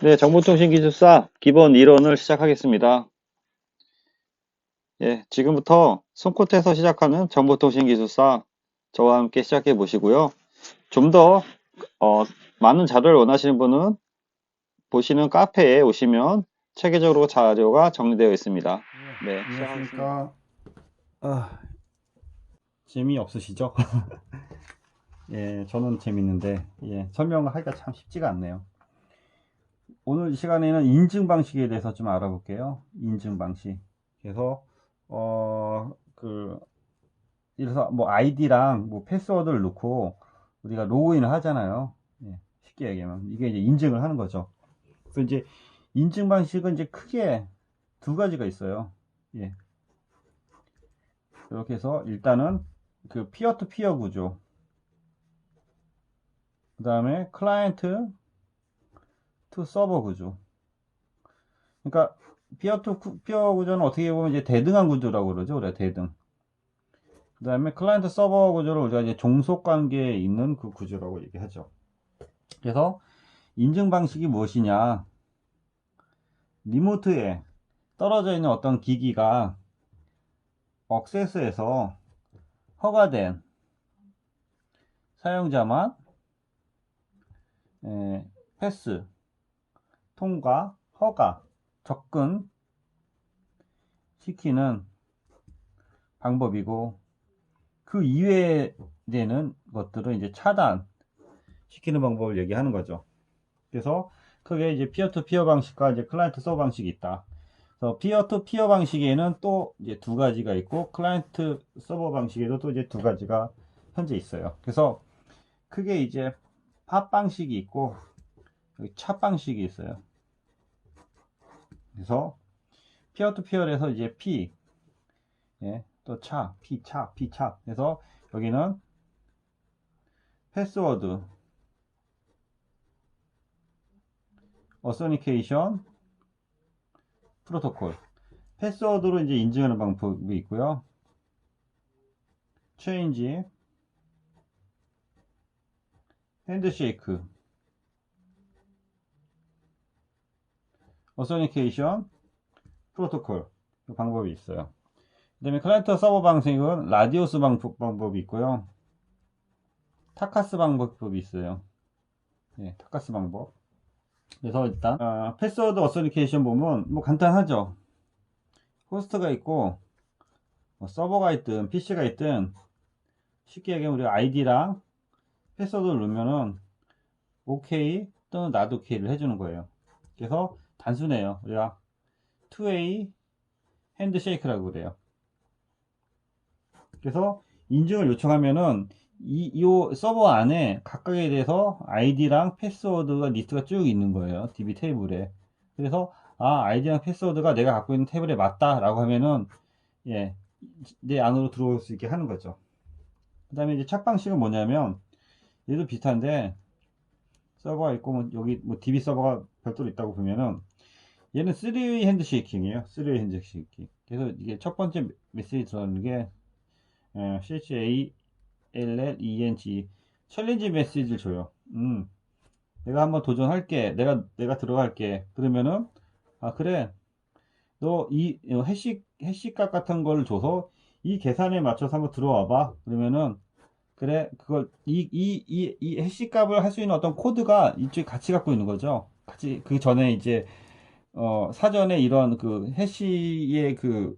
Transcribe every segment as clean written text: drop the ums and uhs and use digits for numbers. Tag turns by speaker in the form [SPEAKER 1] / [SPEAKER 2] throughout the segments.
[SPEAKER 1] 네, 정보통신기술사 기본 이론을 시작하겠습니다. 예, 지금부터 손끝에서 시작하는 정보통신기술사 저와 함께 시작해 보시고요. 좀 더 많은 자료를 원하시는 분은 보시는 카페에 오시면 체계적으로 자료가 정리되어 있습니다. 네, 시작하겠습니다.
[SPEAKER 2] 안녕하십니까. 재미없으시죠? 예, 저는 재밌는데, 예, 설명을 하기가 참 쉽지가 않네요. 오늘 이 시간에는 인증 방식에 대해서 좀 알아볼게요. 인증 방식. 그래서, 이래서 뭐 아이디랑 뭐 패스워드를 넣고 우리가 로그인을 하잖아요. 예, 쉽게 얘기하면. 이게 이제 인증을 하는 거죠. 그래서 이제 인증 방식은 이제 크게 두 가지가 있어요. 예. 이렇게 해서 일단은 그 피어 투 피어 구조. 그 다음에 클라이언트 투 서버 구조. 그러니까 피어 투 피어 구조는 어떻게 보면 이제 대등한 구조라고 그러죠. 우리가 대등. 그 다음에 클라이언트 서버 구조를 우리가 이제 종속 관계에 있는 그 구조라고 얘기하죠. 그래서 인증 방식이 무엇이냐? 리모트에 떨어져 있는 어떤 기기가 억세스에서 허가된 사용자만 패스, 통과, 허가, 접근 시키는 방법이고, 그 이외에 되는 것들은 이제 차단시키는 방법을 얘기하는 거죠. 그래서 크게 이제 피어 투 피어 방식과 이제 클라이언트 서버 방식이 있다. 그래서 피어 투 피어 방식에는 또 이제 두 가지가 있고, 클라이언트 서버 방식에도 또 이제 두 가지가 현재 있어요. 그래서 크게 이제 팟 방식이 있고, 차 방식이 있어요. 그래서 피어 투 피어에서 이제 P, 예, 또 차, P차. 그래서 여기는 패스워드, 어서니케이션, 프로토콜. 패스워드로 이제 인증하는 방법이 있고요. 체인지, 핸드쉐이크, 어서니케이션, 프로토콜. 그 방법이 있어요. 그 다음에 클라이언트 서버 방식은 라디오스 방법이 있고요. 타카스 방법이 있어요. 예, 타카스 방법. 그래서 일단 패스워드 어서니케이션 보면 뭐 간단하죠. 호스트가 있고 뭐 서버가 있든 PC가 있든 쉽게 얘기하면 우리가 아이디랑 패스워드를 넣으면은 OK 또는 not OK를 해주는 거예요. 그래서 단순해요. 우리가 2way 핸드쉐이크라고 그래요. 그래서 인증을 요청하면은 이 서버 안에 각각에 대해서 아이디랑 패스워드가 리스트가 쭉 있는 거예요. DB 테이블에. 그래서 아이디랑 패스워드가 내가 갖고 있는 테이블에 맞다라고 하면은 예, 내 안으로 들어올 수 있게 하는 거죠. 그 다음에 이제 착 방식은 뭐냐면 얘도 비슷한데 서버가 있고 뭐 여기 뭐 DB 서버가 별도로 있다고 보면은 얘는 3way 핸드쉐이킹이에요. 3way 핸드쉐이킹. 그래서 이게 첫 번째 메시지 들어가는 게 CHALLENG 챌린지 메시지를 줘요. 내가 한번 도전할게. 내가 들어갈게. 그러면은 그래. 너 이 해시 값 같은 걸 줘서 이 계산에 맞춰서 한번 들어와 봐. 그러면은 그래, 그걸, 이 해시 값을 할 수 있는 어떤 코드가 이쪽에 같이 갖고 있는 거죠. 같이, 그 전에 이제, 사전에 이런 그 해시의 그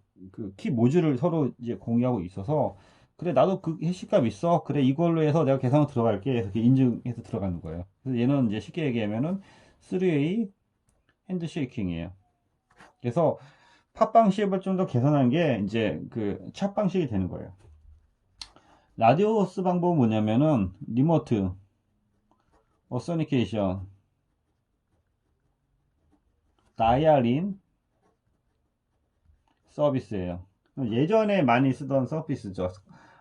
[SPEAKER 2] 키 모듈을 서로 이제 공유하고 있어서, 그래, 나도 그 해시 값 있어. 그래, 이걸로 해서 내가 계산을 들어갈게. 해서 이렇게 인증해서 들어가는 거예요. 그래서 얘는 이제 쉽게 얘기하면은 3way 핸드쉐이킹이에요. 그래서 팟 방식을 좀 더 개선한 게 이제 그 차 방식이 되는 거예요. 라디오스 방법은 뭐냐면은 리모트, 어서니케이션, 다이알인 서비스예요. 예전에 많이 쓰던 서비스죠.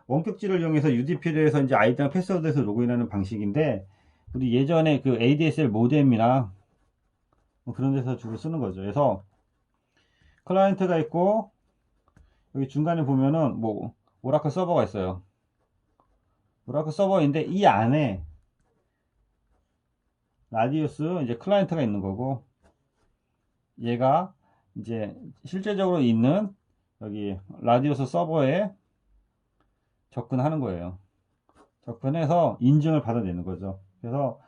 [SPEAKER 2] 원격지를 이용해서 UDP를 해서 이제 아이디랑 패스워드에서 로그인하는 방식인데 우리 예전에 그 ADSL 모뎀이나 뭐 그런 데서 주로 쓰는 거죠. 그래서 클라이언트가 있고 여기 중간에 보면은 뭐 오라클 서버가 있어요. 오라클 서버인데 이 안에 라디우스 이제 클라이언트가 있는 거고 얘가 이제 실제적으로 있는 여기 라디오스 서버에 접근하는 거예요. 접근해서 인증을 받아내는 거죠. 그래서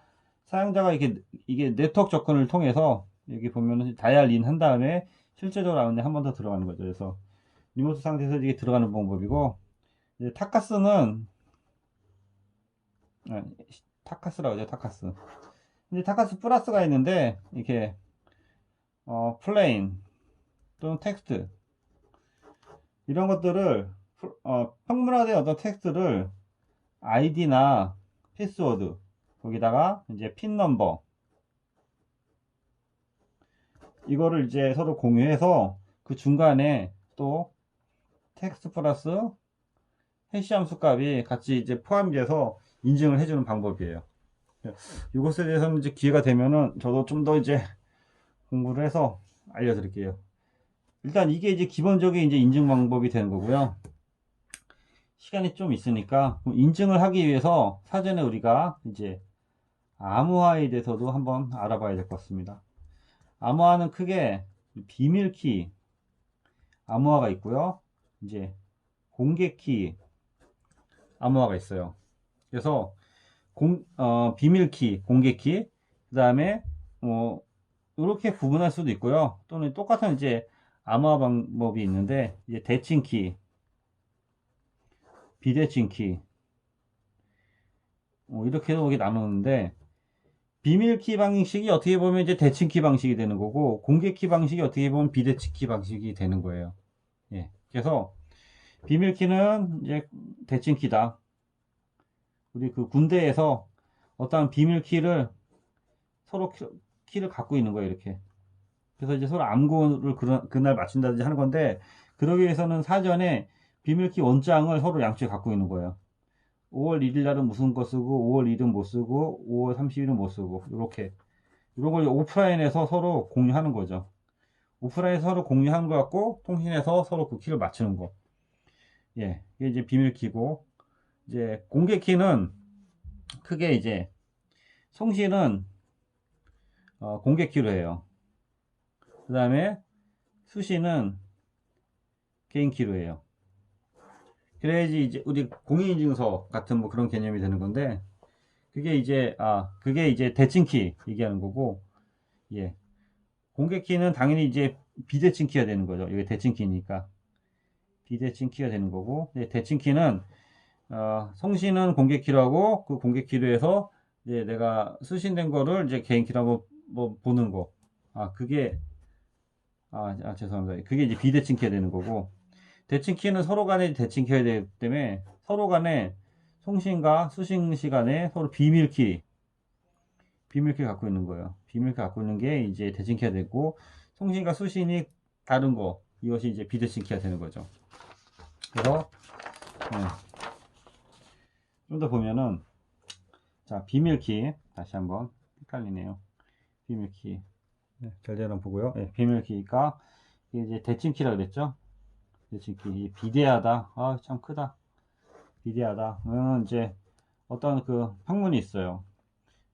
[SPEAKER 2] 사용자가 이게 네트워크 접근을 통해서 여기 보면은 다이얼 인 한 다음에 실제적으로 아웃에 한 번 더 들어가는 거죠. 그래서 리모트 상태에서 이게 들어가는 방법이고, 이제 타카스는 아, 타카스라고 하죠. 타카스. 이제 타카스 플러스가 있는데 이렇게 플레인 또는 텍스트 이런 것들을 평문화된 어떤 텍스트를 아이디나 패스워드 거기다가 이제 핀 넘버 이거를 이제 서로 공유해서 그 중간에 또 텍스트 플러스 해시 함수 값이 같이 이제 포함돼서 인증을 해주는 방법이에요. 이것에 대해서는 이제 기회가 되면은 저도 좀 더 이제 공부를 해서 알려드릴게요. 일단 이게 이제 기본적인 이제 인증 방법이 되는 거고요. 시간이 좀 있으니까 인증을 하기 위해서 사전에 우리가 이제 암호화에 대해서도 한번 알아봐야 될 것 같습니다. 암호화는 크게 비밀키 암호화가 있고요. 이제 공개키 암호화가 있어요. 그래서 비밀키, 공개키, 그 다음에 이렇게 구분할 수도 있고요. 또는 똑같은 이제 암호화 방법이 있는데 이제 대칭키, 비대칭키 이렇게도 이렇게 나누는데 비밀키 방식이 어떻게 보면 이제 대칭키 방식이 되는 거고 공개키 방식이 어떻게 보면 비대칭키 방식이 되는 거예요. 예. 그래서 비밀키는 이제 대칭키다. 우리 그 군대에서 어떠한 비밀키를 서로 키를 갖고 있는 거예요, 이렇게. 그래서 이제 서로 암호를 그날 맞춘다든지 하는 건데, 그러기 위해서는 사전에 비밀키 원장을 서로 양쪽에 갖고 있는 거예요. 5월 1일 날은 무슨 거 쓰고, 5월 1일은 못 쓰고, 5월 30일은 못 쓰고, 이렇게. 이런 걸 오프라인에서 서로 공유하는 거죠. 오프라인에서 서로 공유하는 거 같고, 통신에서 서로 그 키를 맞추는 거. 예. 이게 이제 비밀키고, 이제 공개키는 크게 이제, 송신은 공개키로 해요. 그 다음에 수시는 개인키로 해요. 그래야지 이제 우리 공인인증서 같은 뭐 그런 개념이 되는 건데, 그게 이제 대칭키 얘기하는 거고, 예. 공개키는 당연히 이제 비대칭키가 되는 거죠. 이게 대칭키니까. 비대칭키가 되는 거고, 대칭키는, 송신은 공개키로 하고, 그 공개키로 해서, 이제 내가 수신된 거를 이제 개인키로 뭐 보는 거. 죄송합니다. 그게 이제 비대칭키가 되는 거고, 대칭키는 서로 간에 대칭키가 되기 때문에 서로 간에 송신과 수신 시간에 서로 비밀키 갖고 있는 거예요. 비밀키 갖고 있는 게 이제 대칭키가 되고, 송신과 수신이 다른 거, 이것이 이제 비대칭키가 되는 거죠. 그래서, 좀 더 보면은, 자, 비밀키, 다시 한번, 헷갈리네요. 비밀키. 결제는 보고요. 비밀키가, 이제 대칭키라 그랬죠? 대칭키. 비대하다. 참 크다. 비대하다. 이제 어떤 그 평문이 있어요.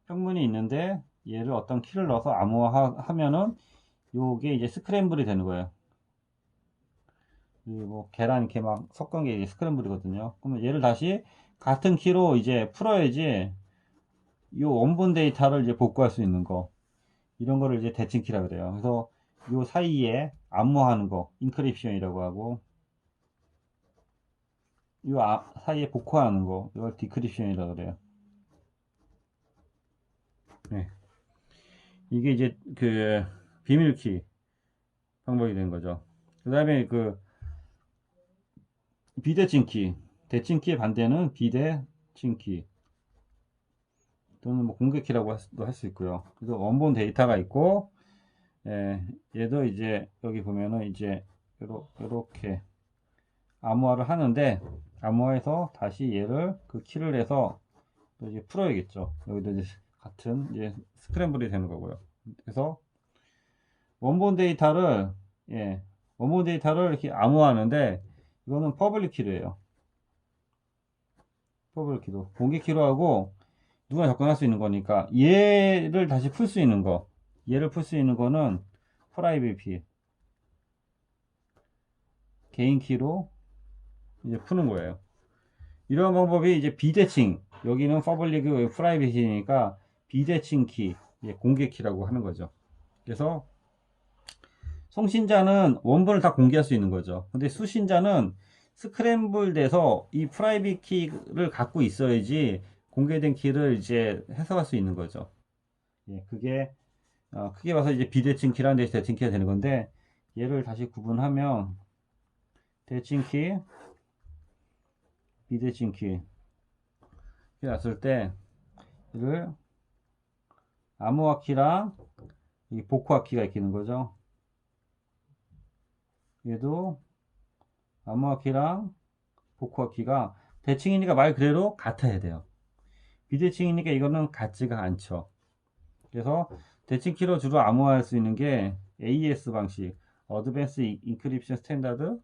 [SPEAKER 2] 평문이 있는데 얘를 어떤 키를 넣어서 암호화하면은 요게 이제 스크램블이 되는 거예요. 뭐 계란 이렇게 막 섞은 게 이제 스크램블이거든요. 그러면 얘를 다시 같은 키로 이제 풀어야지 요 원본 데이터를 이제 복구할 수 있는 거. 이런 거를 이제 대칭키라 그래요. 그래서 요 사이에 암호화하는 거, 인크립션이라고 하고 요 사이에 복구하는 거, 이걸 디크립션이라고 그래요. 네. 이게 이제 그 비밀키 방법이 되는 거죠. 그 다음에 그 비대칭키, 대칭키의 반대는 비대칭키 또는 뭐 공개키라고 할 수 있고요. 그래서 원본 데이터가 있고, 얘도 이제 여기 보면은 이제 이렇게 암호화를 하는데, 암호화해서 다시 얘를 그 키를 내서 또 이제 풀어야겠죠. 여기도 이제 같은 이제 스크램블이 되는 거고요. 그래서 원본 데이터를 이렇게 암호화하는데, 이거는 퍼블릭 키로 해요. 퍼블릭 키로. 공개 키로 하고 누가 접근할 수 있는 거니까 얘를 다시 풀 수 있는 거. 얘를 풀 수 있는 거는 프라이빗 키, 개인 키로 이제 푸는 거예요. 이런 방법이 이제 비대칭, 여기는 퍼블릭 프라이빗이니까 비대칭 키, 공개 키라고 하는 거죠. 그래서 송신자는 원본을 다 공개할 수 있는 거죠. 근데 수신자는 스크램블 돼서 이 프라이빗 키를 갖고 있어야지 공개된 키를 이제 해석할 수 있는 거죠. 그게 크게 봐서 이제 비대칭 키라는 데서 대칭 키가 되는 건데, 얘를 다시 구분하면 대칭 키, 비대칭 키 이렇게 났을 때 이를 암호화 키랑 이 복호화 키가 있는 거죠. 얘도 암호화 키랑 복호화 키가 대칭이니까 말 그대로 같아야 돼요. 비대칭이니까 이거는 같지가 않죠. 그래서 대칭 키로 주로 암호화할 수 있는 게 AES 방식, Advanced Encryption Standard,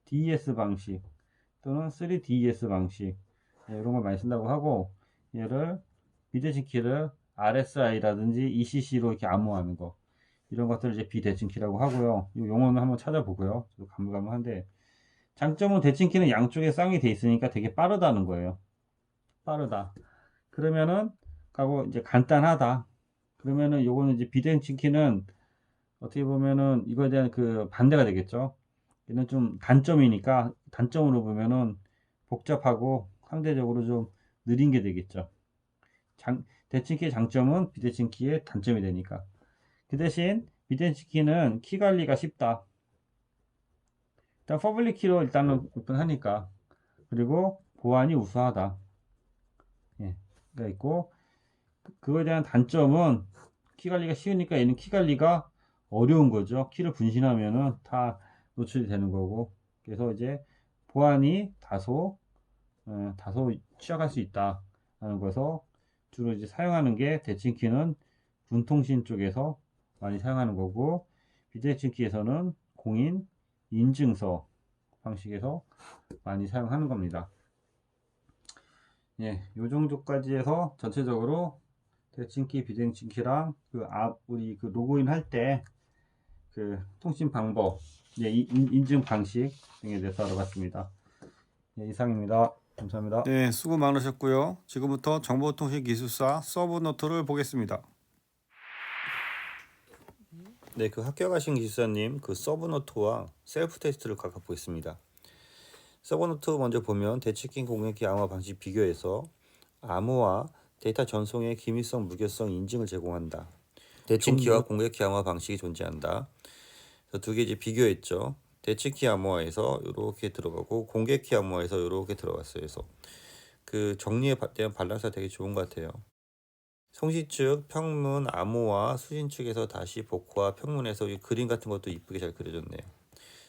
[SPEAKER 2] DES 방식 또는 3DES 방식, 이런 걸 많이 쓴다고 하고, 얘를 비대칭 키를 RSI라든지 ECC로 이렇게 암호하는 거, 이런 것들을 이제 비대칭 키라고 하고요. 이 용어는 한번 찾아보고요. 가물가물한데, 장점은 대칭 키는 양쪽에 쌍이 돼 있으니까 되게 빠르다는 거예요. 빠르다. 그러면은 하고 이제 간단하다. 그러면은 요거는 이제 비대칭 키는 어떻게 보면은 이거에 대한 그 반대가 되겠죠. 얘는 좀 단점이니까, 단점으로 보면은 복잡하고 상대적으로 좀 느린 게 되겠죠. 대칭 키의 장점은 비대칭 키의 단점이 되니까. 그 대신 비대칭 키는 키 관리가 쉽다. 일단 퍼블릭 키로 일단은 오픈하니까. 그리고 보안이 우수하다. 가 있고, 그거에 대한 단점은 키 관리가 쉬우니까 얘는 키 관리가 어려운 거죠. 키를 분신하면은 다 노출이 되는 거고. 그래서 이제 보안이 다소 취약할 수 있다라는 것에서 주로 이제 사용하는 게, 대칭 키는 분통신 쪽에서 많이 사용하는 거고, 비대칭 키에서는 공인 인증서 방식에서 많이 사용하는 겁니다. 요 정도까지 해서 전체적으로 대칭키, 비대칭키랑 우리 그 로그인 할 때 그 통신 방법, 인증 방식 등에 대해서 알아봤습니다. 이상입니다. 감사합니다.
[SPEAKER 1] 네, 수고 많으셨고요. 지금부터 정보통신기술사 서브노트를 보겠습니다. 네, 그 합격하신 기술사님 그 서브노트와 셀프 테스트를 각각 보겠습니다. 서브노트 먼저 보면 대치킨 공개키 암호화 방식 비교해서 암호화 데이터 전송의 기밀성, 무결성 인증을 제공한다. 대칭키와 공개키 암호화 방식이 존재한다. 그래서 두 개 이제 비교했죠. 대칭키 암호화에서 이렇게 들어가고 공개키 암호화에서 이렇게 들어갔어요. 그래서 그 정리에 대한 밸런스가 되게 좋은 것 같아요. 송시 측 평문 암호화, 수신 측에서 다시 복호화, 평문에서 이 그림 같은 것도 이쁘게 잘 그려졌네요.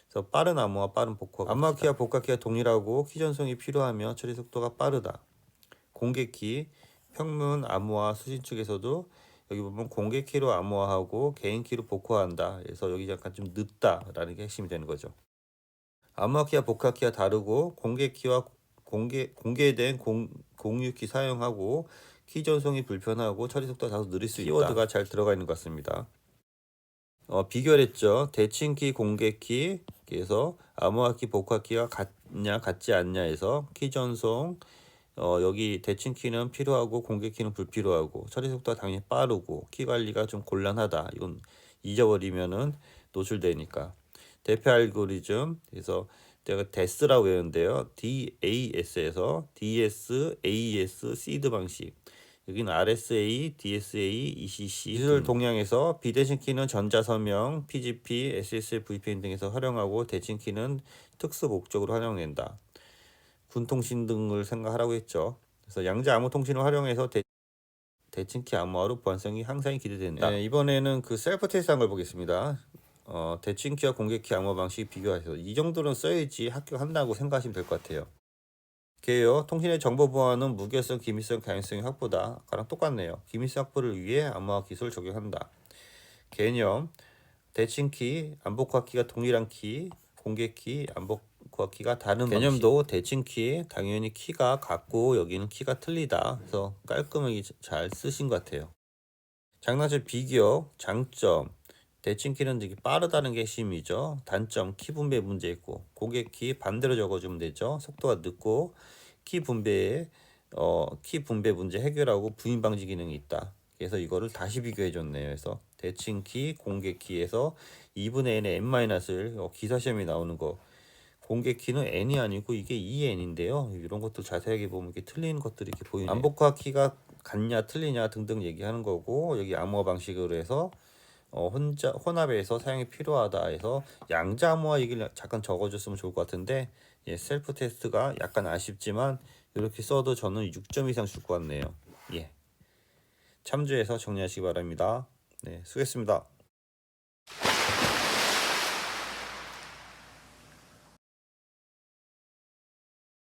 [SPEAKER 1] 그래서 빠른 암호화, 빠른 복호화. 암호화 키와 복화 키가 동일하고 키 전송이 필요하며 처리 속도가 빠르다. 공개키, 평문 암호화, 수신 측에서도 여기 보면 공개키로 암호화하고 개인키로 복호화한다. 그래서 여기 약간 좀 늦다라는 게 핵심이 되는 거죠. 암호화 키와 복화 키가 다르고 공개키와 공개된 공유키 사용하고 키 전송이 불편하고 처리 속도가 다소 느릴 수 있다. 키워드가 잘 들어가 있는 것 같습니다. 비교를 했죠. 대칭키, 공개키, 그래서 암호화키, 복화키가 같냐 같지 않냐 해서 키 전송, 여기 대칭키는 필요하고 공개키는 불필요하고 처리 속도가 당연히 빠르고 키 관리가 좀 곤란하다. 이건 잊어버리면은 노출되니까. 대표 알고리즘, 그래서 제가 DES라고 외우는데요. DAS에서 DS, AES, 시드 방식. 여기는 RSA, DSA, ECC 기술 동향에서 비대칭 키는 전자서명, PGP, SSL, VPN 등에서 활용하고 대칭 키는 특수 목적으로 활용된다. 군통신 등을 생각하라고 했죠. 그래서 양자 암호 통신을 활용해서 대칭 키 암호화로 보안성이 향상이 기대된다. 네, 이번에는 그 셀프 테스트한 걸 보겠습니다. 대칭 키와 공개 키 암호화 방식 비교해서 이 정도는 써야지 합격한다고 생각하시면 될 것 같아요. 게요. 통신의 정보 보안은 무결성, 기밀성, 가용성의 확보다. 아까랑 똑같네요. 기밀성 확보를 위해 암호화 기술을 적용한다. 개념, 대칭키, 암복화 키가 동일한 키, 공개키, 암복화 키가 다른 개념도 방식. 대칭키, 당연히 키가 같고 여기는 키가 틀리다. 그래서 깔끔하게 잘 쓰신 것 같아요. 장단점 비교, 장점,
[SPEAKER 3] 대칭키는 되게 빠르다는 게 핵심이죠. 단점 키 분배 문제 있고, 고객키 반대로 적어주면 되죠. 속도가 늦고 키 분배에 키 분배 문제 해결하고 부인 방지 기능이 있다. 그래서 이거를 다시 비교해 줬네요. 그래서 대칭키, 공개키에서 2분의 n의 n-을 기사 시험에 나오는 거, 공개키는 n이 아니고 이게 2n인데요. 이런 것들 자세하게 보면 이렇게 틀리는 것들이 이렇게 보이네요. 암호화 키가 같냐 틀리냐 등등 얘기하는 거고, 여기 암호화 방식으로 해서 혼합해서 사용이 필요하다 해서 양자 암호화 얘기를 잠깐 적어줬으면 좋을 것 같은데, 예, 셀프 테스트가 약간 아쉽지만 이렇게 써도 저는 6점 이상 줄 것 같네요. 예, 참조해서 정리하시기 바랍니다. 네, 수고했습니다.